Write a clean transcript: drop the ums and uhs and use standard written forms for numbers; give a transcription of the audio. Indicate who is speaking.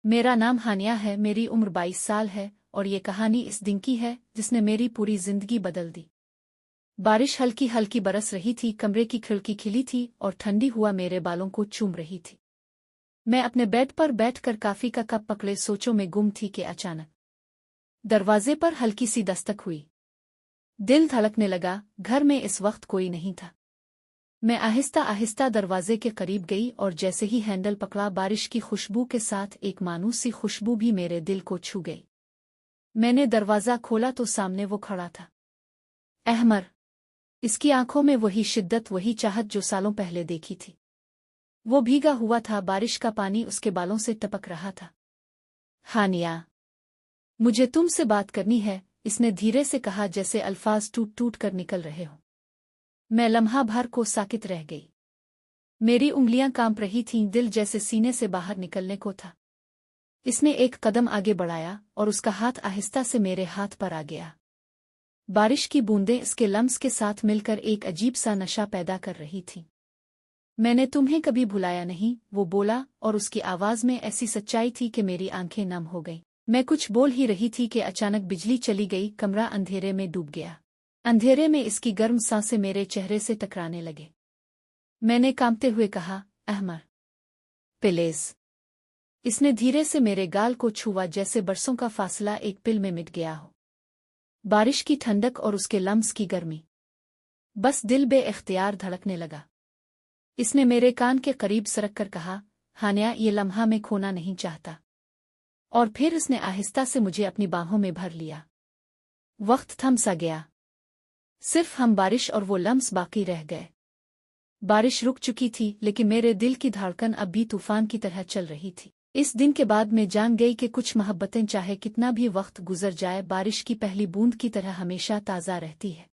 Speaker 1: मेरा नाम हानिया है, मेरी उम्र 22 साल है और ये कहानी इस दिन की है जिसने मेरी पूरी जिंदगी बदल दी। बारिश हल्की हल्की बरस रही थी, कमरे की खिड़की खिली थी और ठंडी हुआ मेरे बालों को चूम रही थी। मैं अपने बेड पर बैठकर कॉफी का कप पकड़े सोचों में गुम थी कि अचानक दरवाजे पर हल्की सी दस्तक हुई। दिल धड़कने लगा। घर में इस वक्त कोई नहीं था। मैं आहिस्ता आहिस्ता दरवाजे के करीब गई और जैसे ही हैंडल पकड़ा, बारिश की खुशबू के साथ एक मायूस सी खुशबू भी मेरे दिल को छू गई। मैंने दरवाज़ा खोला तो सामने वो खड़ा था, अहमर। इसकी आंखों में वही शिद्दत, वही चाहत जो सालों पहले देखी थी। वो भीगा हुआ था, बारिश का पानी उसके बालों से टपक रहा था। हानिया, मुझे तुमसे बात करनी है, इसने धीरे से कहा, जैसे अल्फाज टूट टूट कर निकल रहे हों। मैं लम्हा भर को साकित रह गई। मेरी उंगलियां कांप रही थीं, दिल जैसे सीने से बाहर निकलने को था। इसने एक कदम आगे बढ़ाया और उसका हाथ आहिस्ता से मेरे हाथ पर आ गया। बारिश की बूंदें इसके लम्स के साथ मिलकर एक अजीब सा नशा पैदा कर रही थीं। मैंने तुम्हें कभी भुलाया नहीं, वो बोला, और उसकी आवाज में ऐसी सच्चाई थी कि मेरी आंखें नम हो गईं। मैं कुछ बोल ही रही थी कि अचानक बिजली चली गई, कमरा अंधेरे में डूब गया। अंधेरे में इसकी गर्म सांसें मेरे चेहरे से टकराने लगे। मैंने कांपते हुए कहा, अहमर प्लीज। इसने धीरे से मेरे गाल को छुआ, जैसे बरसों का फासला एक पिल में मिट गया हो। बारिश की ठंडक और उसके लम्स की गर्मी, बस दिल बे-इख्तियार धड़कने लगा। इसने मेरे कान के करीब सरक कर कहा, हानिया, ये लम्हा मैं खोना नहीं चाहता। और फिर इसने आहिस्ता से मुझे अपनी बाहों में भर लिया। वक्त थम सा गया। सिर्फ हम, बारिश और वो लम्स बाकी रह गए। बारिश रुक चुकी थी, लेकिन मेरे दिल की धड़कन अब भी तूफान की तरह चल रही थी। इस दिन के बाद मैं जान गई कि कुछ मोहब्बतें चाहे कितना भी वक्त गुजर जाए, बारिश की पहली बूंद की तरह हमेशा ताज़ा रहती है।